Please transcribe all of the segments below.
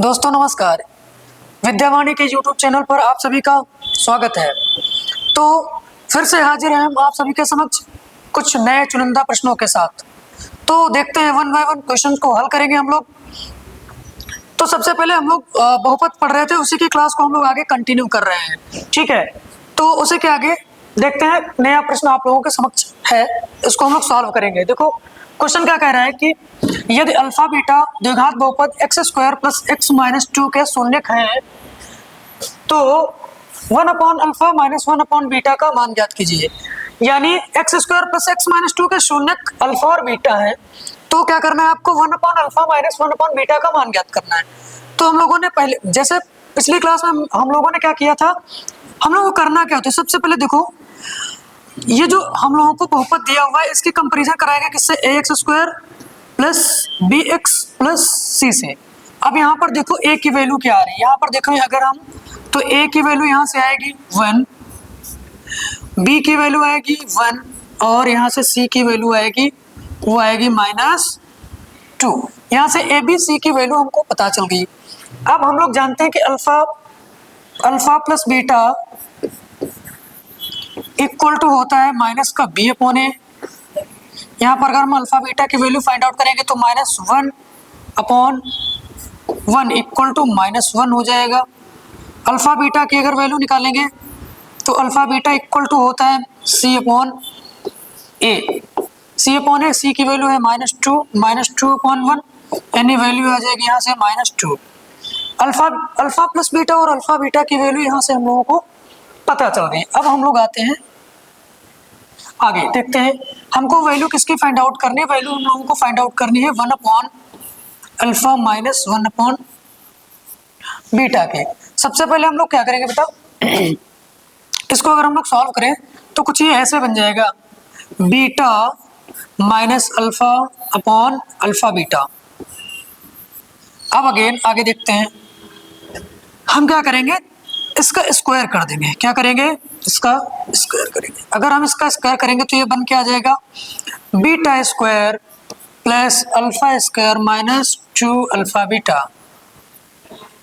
दोस्तों नमस्कार। विद्यावाणी के YouTube चैनल पर आप सभी का स्वागत है। तो फिर से हाजिर हैं हम आप सभी के समक्ष कुछ नए चुनिंदा प्रश्नों के साथ। तो देखते हैं वन बाय वन क्वेश्चन को हल करेंगे हम लोग। तो सबसे पहले हम लोग बहुपद पढ़ रहे थे, उसी की क्लास को हम लोग आगे कंटिन्यू कर रहे हैं, ठीक है। तो उसी के आगे देखते हैं नया प्रश्न आप लोगों के समक्ष है, इसको हम लोग सॉल्व करेंगे। देखो क्वेश्चन क्या कह रहा है कि यदि अल्फा बीटा द्विघात बहुपद x square plus x minus 2 के शून्यक हैं तो 1 upon alpha minus 1 upon beta का मान ज्ञात कीजिए। यानी x square plus x minus 2 के शून्यक अल्फा और बीटा है, तो क्या करना है आपको 1 upon alpha minus 1 upon beta का मान ज्ञात करना है। तो हम लोगों ने पहले जैसे पिछली क्लास में हम लोगों ने क्या किया था, हम लोगों को करना क्या होता है, सबसे पहले देखो ये जो हम लोगों को बहुपद दिया हुआ है इसकी कंपैरिजन कराएंगे किससे, A X square plus B X plus C से। अब यहाँ पर देखो ए की वैल्यू क्या आ रही है, यहाँ पर देखो अगर हम तो ए की वैल्यू यहाँ से आएगी 1, बी की वैल्यू आएगी 1 और यहाँ से सी की वैल्यू आएगी वो आएगी -2। यहाँ से ए बी सी की वैल्यू हमको पता चल गई। अब हम लोग जानते हैं कि alpha plus beta equal to होता है माइनस का बी अपॉन ए। यहाँ पर अगर हम अल्फा बीटा की वैल्यू फाइंड आउट करेंगे तो -1 अपॉन 1 इक्वल टू -1 हो जाएगा। अल्फा बीटा की अगर वैल्यू निकालेंगे तो अल्फा बीटा इक्वल टू होता है सी अपॉन ए। सी अपॉन ए, सी की वैल्यू है -2 अपॉन 1, यानी वैल्यू आ जाएगी यहाँ से -2। अल्फा प्लस बीटा और अल्फा बीटा की वैल्यू यहाँ से हम लोगों को पता चल गई। अब हम लोग आते हैं आगे, देखते हैं हमको वैल्यू किसकी फाइंड आउट करनी है। वैल्यू हम लोगों को फाइंड आउट करनी है 1 upon alpha minus 1 upon beta के। सबसे पहले हम लोग क्या करेंगे बेटा, इसको अगर हम लोग सॉल्व करें तो कुछ ये ऐसे बन जाएगा, beta minus alpha upon alpha beta. अब अगेन आगे देखते हैं, हम क्या करेंगे, इसका स्क्वायर कर देंगे। क्या करेंगे, इसका स्क्वायर करेंगे। अगर हम इसका स्क्वायर करेंगे तो ये बन के आ जाएगा beta square plus alpha square minus 2 alpha beta.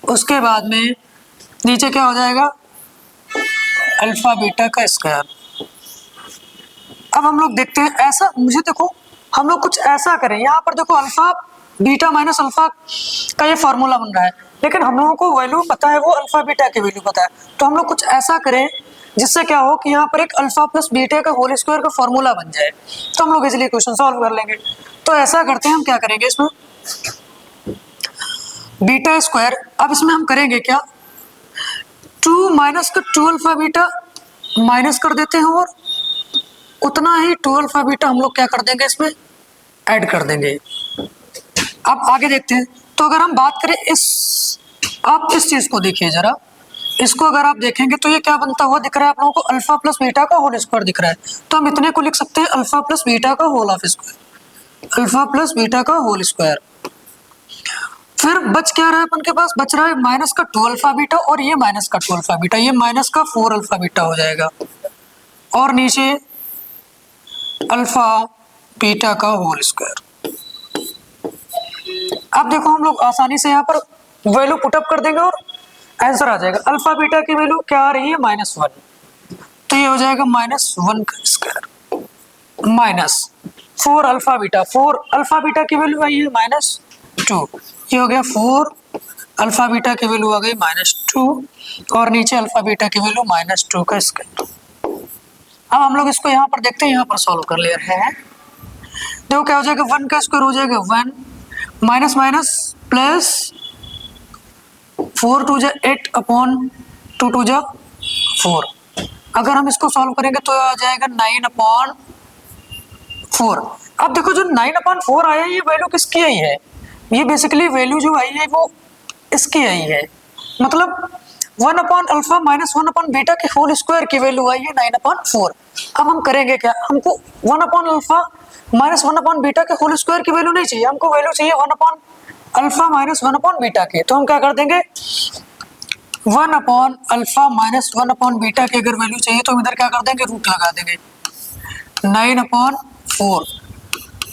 उसके बाद में नीचे क्या हो जाएगा, अल्फा बीटा का स्क्वायर। अब हम लोग देखते हैं ऐसा, मुझे देखो हम लोग कुछ ऐसा करें, यहाँ पर देखो अल्फा बीटा माइनस अल्फा का ये फॉर्मूला बन रहा है, लेकिन हम लोगों को वैल्यू पता है, वो अल्फा बीटा की वैल्यू पता है। तो हम लोग कुछ ऐसा करें जिससे क्या हो कि यहाँ पर एक अल्फा प्लस बीटा का होल स्क्वायर का फॉर्मूला बन जाए, तो हम लोग इजीली क्वेश्चन सॉल्व कर लेंगे। तो ऐसा करते हैं, हम क्या करेंगे इसमें बीटा स्क्वायर, अब इसमें हम करेंगे क्या, 2 माइनस का 2 अल्फा बीटा माइनस कर देते हैं और उतना ही 2 अल्फा बीटा हम लोग क्या कर देंगे, इसमें ऐड कर देंगे। अब आगे देखते हैं, तो अगर हम बात करें आप इस चीज को देखिए जरा, इसको अगर आप देखेंगे तो ये क्या बनता हुआ दिख रहा है आप लोगों को, अल्फा प्लस बीटा का होल स्क्वायर दिख रहा है। तो हम इतने को लिख सकते हैं अल्फा प्लस बीटा का whole of square, alpha plus beta का होल स्क्वायर। फिर बच क्या रहा है अपन के पास, बच रहा है माइनस का 2 अल्फा बीटा और ये माइनस का 2 अल्फा बीटा, ये माइनस का 4 अल्फा बीटा हो जाएगा और नीचे अल्फा बीटा का होल स्क्वायर। अब देखो हम लोग आसानी से यहाँ पर वैल्यू पुटअप कर देंगे और आंसर आ जाएगा। अल्फा बीटा की वैल्यू क्या आ रही है, -1, तो ये हो जाएगा -1 का square minus 4 alpha beta. 4 alpha beta की वैल्यू आई है -2, ये हो गया 4 अल्फा बीटा की वैल्यू आ गई -2 और नीचे अल्फा बीटा की वैल्यू -2 का स्क्वायर। अब हम लोग इसको यहाँ पर देखते हैं, यहाँ पर सॉल्व कर ले रहे हैं। देखो क्या हो जाएगा, 1 का स्क्वायर हो जाएगा 1 माइनस माइनस प्लस 4 2 जा 8 अपॉन 2 2 जा 4। अगर हम इसको सॉल्व करेंगे तो आ जाएगा 9 अपॉन 4। अब देखो जो 9 अपॉन 4 आया ये वैल्यू किसकी आई है, ये बेसिकली वैल्यू जो आई है वो इसकी आई है, मतलब 1 upon alpha minus 1 upon beta के होल स्क्वायर की वैल्यू आई है 9 अपॉन 4। अब हम करेंगे क्या, हमको 1 upon alpha minus 1 upon beta के होल स्क्वायर की वैल्यू नहीं चाहिए, हमको वैल्यू चाहिए 1 upon alpha minus 1 upon beta के। तो हम क्या कर देंगे, 1 upon alpha minus 1 upon beta की अगर वैल्यू चाहिए तो हम इधर क्या कर देंगे, रूट लगा देंगे 9 अपॉन 4।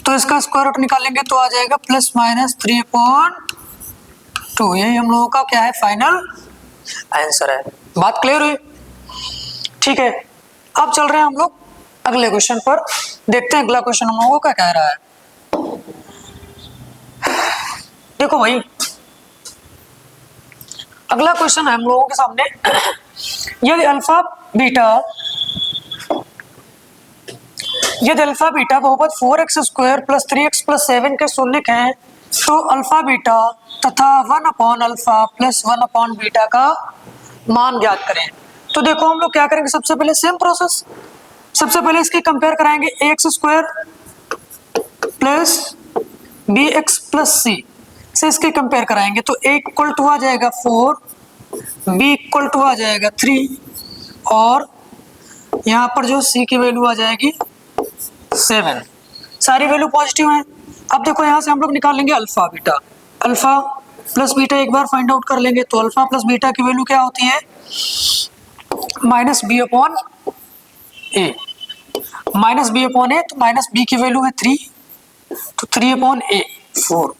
तो इसका स्क्वायर रूट निकालेंगे तो आ जाएगा +-3 अपॉन 2। यही हम लोगों का क्या है, फाइनल आंसर है। बात क्लियर हुई? ठीक है, अब चल रहे हैं हम लोग अगले क्वेश्चन पर। देखते हैं अगला क्वेश्चन हम लोगों का क्या कह रहा है। देखो भाई, अगला क्वेश्चन है हम लोगों के सामने। यदि अल्फा बीटा बहुपद 4x² + 3x + 7 के शून्यक हैं, तो अल्फा बीटा तथा 1/अल्फा + 1/बीटा का मान ज्ञात करें। तो देखो हम लोग क्या करेंगे, सबसे पहले सेम प्रोसेस, सबसे पहले इसकी कंपेयर कराएंगे ax² + bx + c से इसके कंपेयर कराएंगे। तो a = आ जाएगा 4, b = आ जाएगा 3 और यहाँ पर जो c की वैल्यू आ जाएगी 7। सारी वैल्यू पॉजिटिव है। अब देखो यहाँ से हम लोग निकालेंगे alpha beta. Alpha plus beta एक बार फाइंड आउट कर लेंगे। तो अल्फा प्लस बीटा की वैल्यू क्या होती है, -b/a। -b/a, तो -b की वैल्यू है 3, तो 3/a 4,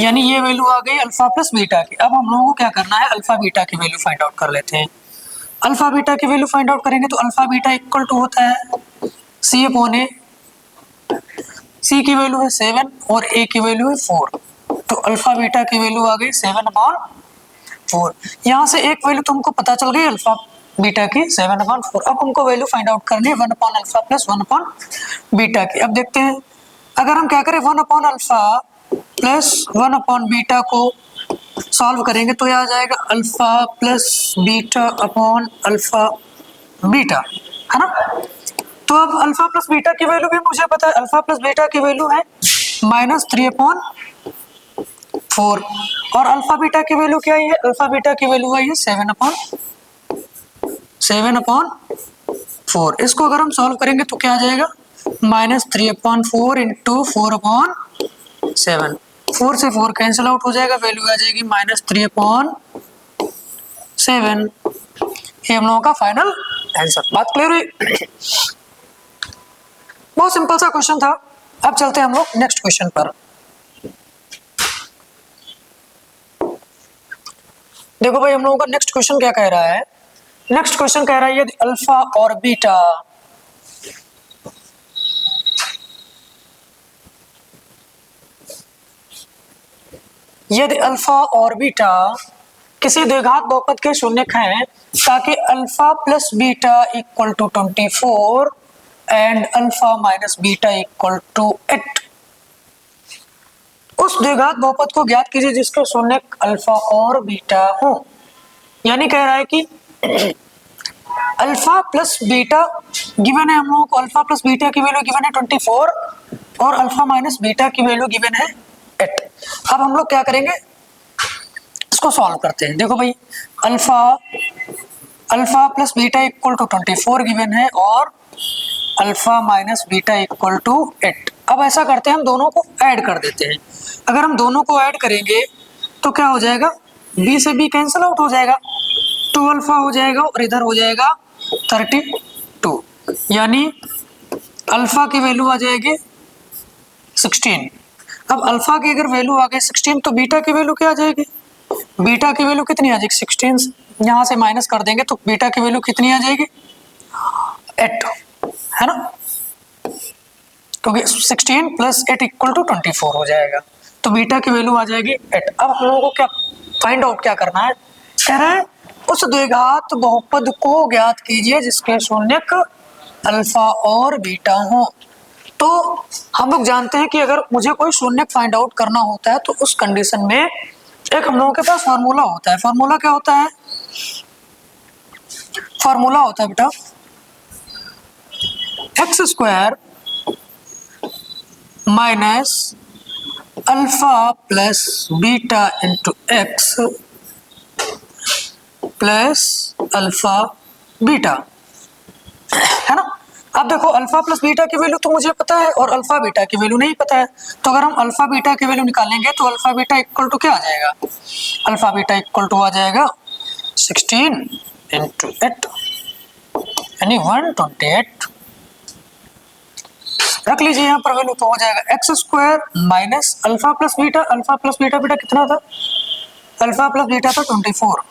यानी ये वैल्यू आ गई अल्फा प्लस बीटा की। अब हम लोगों को क्या करना है, अल्फा बीटा की वैल्यू फाइंड आउट कर लेते हैं। अल्फा बीटा की वैल्यू फाइंड आउट करेंगे तो अल्फा बीटा इक्वल टू होता है c/a। c की वैल्यू है 7 और a की वैल्यू है 4, तो अल्फा बीटा की वैल्यू आ गई 7/4। यहाँ से एक वैल्यू तुमको पता चल गई अल्फा बीटा की 7/4। अब हमको वैल्यू फाइंड आउट करनी है 1/अल्फा + 1/बीटा की। अब देखते हैं, अगर हम क्या करें 1/अल्फा + 1/बीटा को सॉल्व करेंगे तो यह आ जाएगा अल्फा + बीटा/अल्फा बीटा, है ना। तो अब अल्फा प्लस बीटा की वैल्यू भी मुझे पता है, अल्फा प्लस बीटा की वैल्यू है -3/4 और अल्फा बीटा की वैल्यू क्या है, अल्फा बीटा की वैल्यू है 7/4। इसको अगर हम सॉल्व करेंगे तो क्या आ जाएगा, -3/4 × 4/7। 4 से 4 कैंसिल आउट हो जाएगा, वैल्यू आ जाएगी -3/7। ये हम लोगों का फाइनल आंसर। बात क्लियर हुई? बहुत सिंपल सा क्वेश्चन था। अब चलते हैं हम लोग नेक्स्ट क्वेश्चन पर। देखो भाई, हम लोगों का नेक्स्ट क्वेश्चन क्या कह रहा है। नेक्स्ट क्वेश्चन कह रहा है यदि अल्फा और बीटा किसी द्विघात बहुपद के शून्यक हैं, ताकि alpha plus beta equal to 24 and alpha minus beta equal to 8। उस द्विघात बहुपद को ज्ञात कीजिए जिसके शून्यक अल्फा और बीटा हो। यानी कह रहा है कि अल्फा प्लस बीटा गिवन है हम लोगों को, अल्फा प्लस बीटा की वैल्यू गिवन है 24 और अल्फा माइनस बीटा की वैल्यू गिवन है 8। अब हम लोग क्या करेंगे, इसको सॉल्व करते हैं। देखो भाई, alpha plus beta equal to 24 given है और alpha minus beta equal to 8। अब ऐसा करते हैं, हम दोनों को ऐड कर देते हैं। अगर हम दोनों को ऐड करेंगे तो क्या हो जाएगा, b से b कैंसिल आउट हो जाएगा, 2 अल्फा हो जाएगा और इधर हो जाएगा 32, यानी अल्फा की वैल्यू आ जाएगी 16। अब अल्फा की अगर वैल्यू आ गई 16 तो बीटा की वैल्यू क्या आ जाएगी, बीटा की वैल्यू कितनी आ जाएगी 16, यहाँ से माइनस कर देंगे तो बीटा की वैल्यू कितनी आ जाएगी 8, है ना, क्योंकि 16 + 8 = 24 हो जाएगा, तो बीटा की वैल्यू आ जाएगी 8। अब हम लोगों को क्या फाइंड आउट क्या करना है, कह रहा है उस द्विघात बहुपद को ज्ञात कीजिए जिसके शून्यक अल्फा और बीटा हो। तो हम लोग जानते हैं कि अगर मुझे कोई शून्यक फाइंड आउट करना होता है तो उस कंडीशन में एक हम लोगों के पास फॉर्मूला होता है। फॉर्मूला क्या होता है, फॉर्मूला होता है बेटा x² minus alpha plus beta into x plus alpha beta, है ना। अब देखो अल्फा प्लस बीटा की वैल्यू तो मुझे पता है और अल्फा बीटा की वैल्यू नहीं पता है, तो अगर हम अल्फा बीटा की वैल्यू निकालेंगे तो अल्फा बीटा इक्वल टू क्या आ जाएगा, अल्फा बीटा इक्वल टू आ जाएगा 16 × 8 यानी 128। रख लीजिए यहाँ पर वैल्यू, तो हो जाएगा x² minus alpha plus beta. Alpha plus beta बेटा कितना था अल्फा प्लस बीटा तो 24,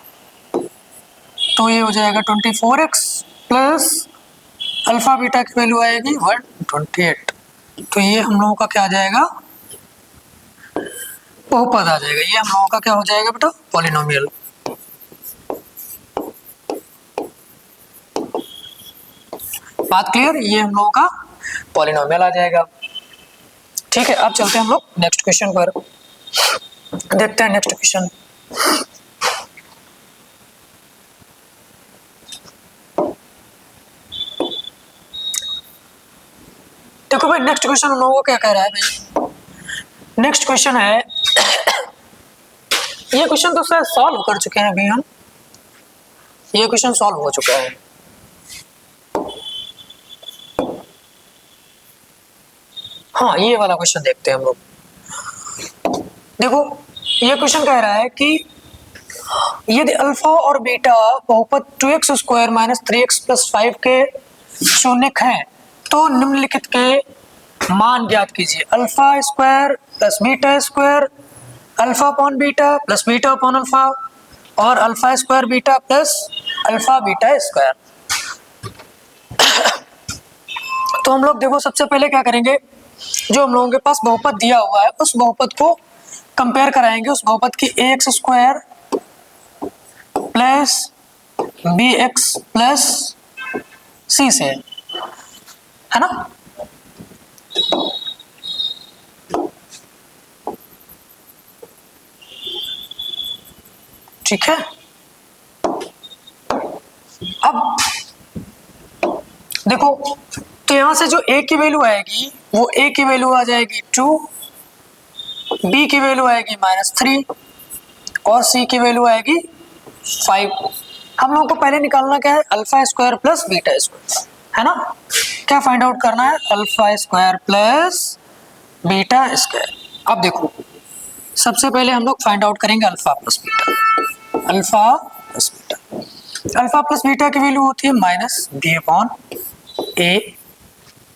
तो ये हो जाएगा 24x प्लस अल्फा बीटा की वैल्यू आएगी 128। तो ये हम लोगों का क्या आ जाएगा, बहुपद आ जाएगा। ये हम लोगों का क्या हो जाएगा बेटा, पॉलिनोमियल। बात क्लियर, ये हम लोगों का पॉलिनोमियल आ जाएगा। ठीक है, अब चलते हैं हम लोग नेक्स्ट क्वेश्चन पर, देखते हैं नेक्स्ट क्वेश्चन। देखो भाई, नेक्स्ट क्वेश्चन हम लोगों को क्या कह रहा है भाई, नेक्स्ट क्वेश्चन है ये क्वेश्चन तो शायद सॉल्व कर चुके हैं अभी हम, ये क्वेश्चन सॉल्व हो चुका है। हाँ, ये वाला क्वेश्चन देखते हैं हम लोग। देखो, ये क्वेश्चन कह रहा है कि यदि अल्फा और बीटा बहुपद 2x square minus 3x plus 5 के शून्यक हैं तो निम्नलिखित के मान ज्ञात कीजिए। Alpha square plus beta square, alpha upon beta plus beta upon alpha, और alpha square beta plus alpha beta square. तो हम लोग देखो सबसे पहले क्या करेंगे, जो हम लोगों के पास बहुपद दिया हुआ है उस बहुपद को कंपेयर कराएंगे उस बहुपद की ax square plus bx plus c से, है ना। ठीक है, अब देखो, तो यहां से जो a की वैल्यू आएगी वो a की वैल्यू आ जाएगी 2, b की वैल्यू आएगी -3 और c की वैल्यू आएगी 5। हम लोगों को पहले निकालना क्या है, alpha square plus beta square, है ना। क्या फाइंड आउट करना है, alpha square plus beta square. अब देखो, सबसे पहले हम लोग फाइंड आउट करेंगे alpha plus beta. Alpha plus beta, alpha plus beta की वैल्यू होती है -b/a,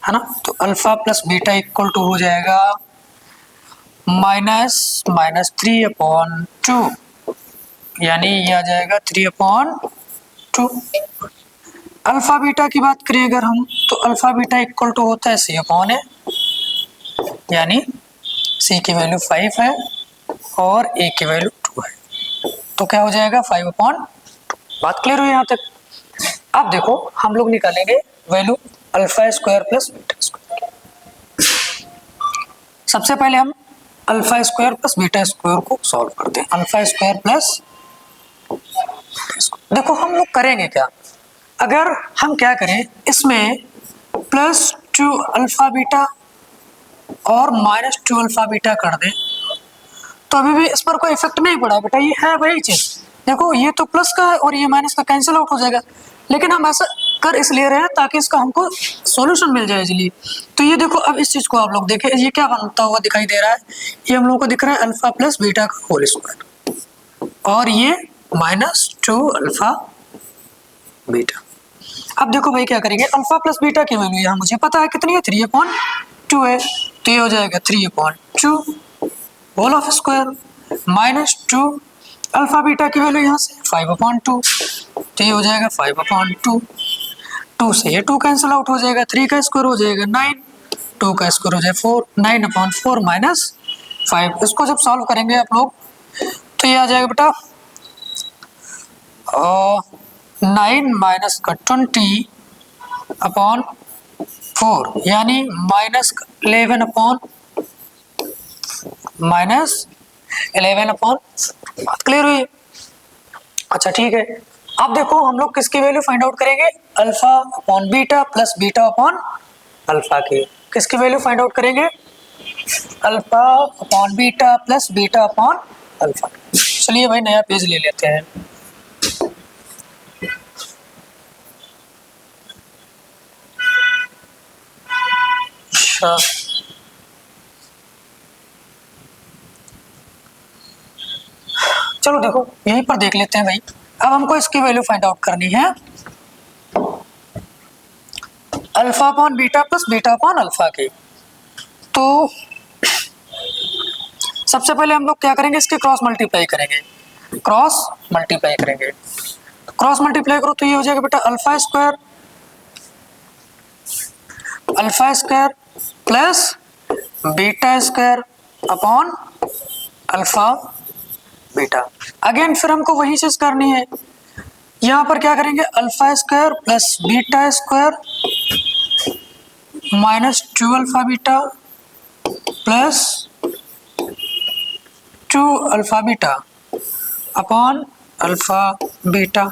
है ना। तो alpha plus beta equal to हो जाएगा -3/2, यानी ये आ जाएगा 3/2। अल्फा बीटा की बात करें अगर हम, तो अल्फा बीटा इक्वल टू होता है c/a, यानी c की वैल्यू 5 है और a की वैल्यू 2 है, तो क्या हो जाएगा 5/2। बात क्लियर हुई यहाँ तक। अब देखो, हम लोग निकालेंगे value alpha square plus beta square. सबसे पहले हम alpha square plus beta square को सॉल्व करते हैं। अल्फा स्क्वायर प्लस, देखो हम लोग करेंगे क्या, अगर हम क्या करें इसमें +2 अल्फा बीटा और -2 अल्फा बीटा कर दें तो अभी भी इस पर कोई इफेक्ट नहीं पड़ा बेटा, ये है वही चीज। देखो, ये तो प्लस का है और ये माइनस का कैंसिल आउट हो जाएगा, लेकिन हम ऐसा कर इसलिए रहे हैं ताकि इसका हमको सॉल्यूशन मिल जाए इसलिए। तो ये देखो, अब इस चीज को आप लोग देखें, ये क्या बनता हुआ दिखाई दे रहा है, ये हम लोगों को दिख रहा है अल्फा प्लस बीटा का होल स्क्वायर और ये -2 अल्फा बीटा। अब देखो भाई क्या करेंगे, अल्फा प्लस बीटा की वैल्यू यहाँ मुझे पता है कितनी है, 3/2 है, तो ये हो जाएगा 3/2 whole of square -2 alpha beta की वैल्यू यहाँ से 5/2, तो ये हो जाएगा 5/2। 2 से ये 2 कैंसिल आउट हो जाएगा, 3 का स्क्वायर हो जाएगा 9, 2 का स्क्वायर हो जाएगा 4, 9/4 -5। इसको जब सॉल्व करेंगे आप लोग तो ये आ जाएगा बेटा 9 माइनस का 20/4, यानी -11/4। बात क्लियर हुई। अच्छा ठीक है, अब देखो हम लोग किसकी वैल्यू फाइंड आउट करेंगे, alpha upon beta plus beta upon alpha की। किसकी वैल्यू फाइंड आउट करेंगे, alpha upon beta plus beta upon alpha. चलिए भाई नया पेज ले लेते हैं। अच्छा, चलो देखो यहीं पर देख लेते हैं भाई। अब हमको इसकी वैल्यू फाइंड आउट करनी है, alpha upon beta plus beta upon alpha की। तो सबसे पहले हम लोग क्या करेंगे, इसके क्रॉस मल्टीप्लाई करेंगे। क्रॉस मल्टीप्लाई करेंगे, क्रॉस मल्टीप्लाई करो तो ये हो जाएगा बेटा alpha square plus beta square upon alpha beta. Again फिर हमको वही चीज करनी है, यहां पर क्या करेंगे alpha square plus beta square minus 2 alpha beta plus 2 alpha beta upon alpha beta.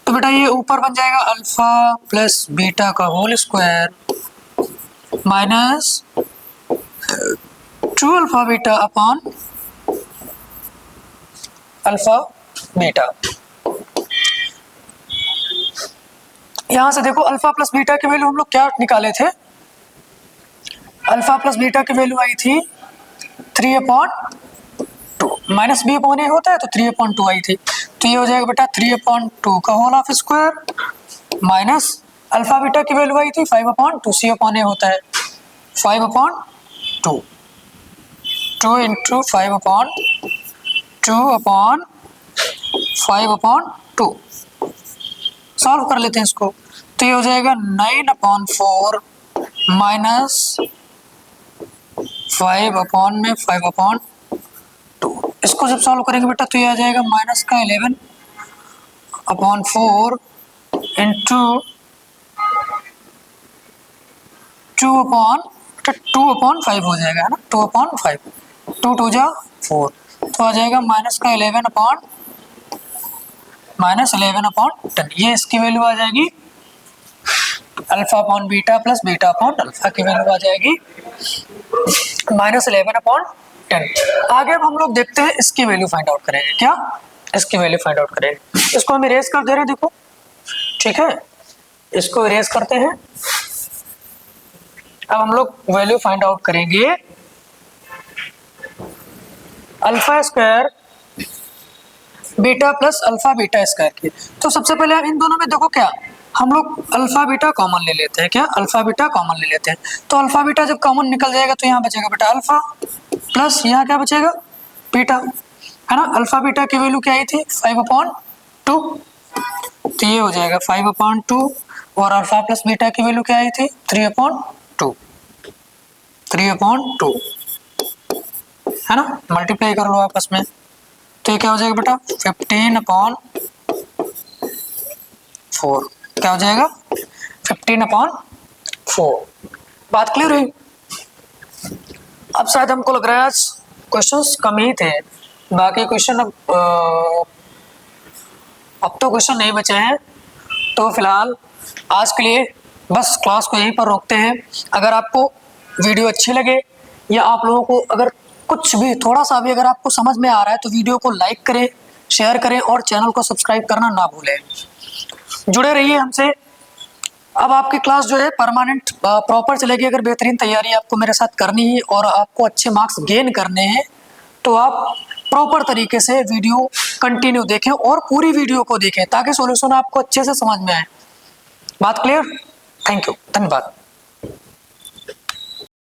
तो बेटा ये ऊपर बन जाएगा अल्फा प्लस बीटा का whole square minus 2 alpha beta upon alpha beta. यहां से देखो अल्फा प्लस बीटा की वैल्यू हम लोग क्या निकाले थे, अल्फा प्लस बीटा की वैल्यू आई थी 3/2 माइनस बी अपॉन ए होता है तो 3/2 आई थी, तो ये हो जाएगा बेटा 3/2 का whole of square minus alpha beta की वैल्यू आई थी 5/2 सी अपॉन ए होता है 5/2 2 इंटू 5/2 अपॉन 5/2 सॉल्व कर लेते हैं इसको, तो ये हो जाएगा 9/4 माइनस 5/2। इसको जब सॉल्व करेंगे बेटा तो ये आ जाएगा माइनस का 11/4 इंटू 2/5 हो जाएगा, है ना 2/5 2 2 जा 4 तो आ जाएगा माइनस का 11/10। ये इसकी वैल्यू आ जाएगी alpha upon beta plus beta upon alpha की वैल्यू आ जाएगी माइनस 11/10। आगे अब हम लोग देखते हैं इसकी वैल्यू फाइंड आउट करेंगे, क्या इसकी वैल्यू फाइंड आउट करेंगे। इसको हम इरेज कर दे रहे हैं, देखो ठीक है, इसको इरेज करते हैं। अब हम लोग वैल्यू फाइंड आउट करेंगे alpha square beta plus alpha beta square की। तो सबसे पहले हम इन दोनों में देखो क्या हम लोग अल्फा बीटा कॉमन ले लेते हैं, क्या अल्फा बीटा कॉमन ले लेते हैं। तो अल्फा बीटा जब कॉमन निकल जाएगा तो यहाँ बचेगा बेटा अल्फा प्लस यहाँ क्या बचेगा बीटा, है ना। अल्फा बीटा की वैल्यू क्या आई थी 5/2, तो ये हो जाएगा 5/2 और अल्फा प्लस बीटा की वैल्यू क्या आई थी 3/2, है ना। मल्टीप्लाई कर लो आपस में तो ये क्या हो जाएगा बेटा 15/4, क्या हो जाएगा 15/4। बात क्लियर हुई। अब शायद हमको लग रहा है आज क्वेश्चंस कम ही थे, बाकी क्वेश्चन अब तो क्वेश्चन नहीं बचे हैं, तो फिलहाल आज के लिए बस क्लास को यहीं पर रोकते हैं। अगर आपको वीडियो अच्छी लगे या आप लोगों को अगर कुछ भी थोड़ा सा भी अगर आपको समझ में आ रहा है तो वीडियो को लाइक करें, शेयर करें और चैनल को सब्सक्राइब करना ना भूलें। जुड़े रहिए हमसे। अब आपकी क्लास जो है परमानेंट प्रॉपर चलेगी। अगर बेहतरीन तैयारी आपको मेरे साथ करनी है और आपको अच्छे मार्क्स गेन करने हैं तो आप प्रॉपर तरीके से वीडियो कंटिन्यू देखें और पूरी वीडियो को देखें ताकि सॉल्यूशन आपको अच्छे से समझ में आए। बात क्लियर? थैंक यू, धन्यवाद।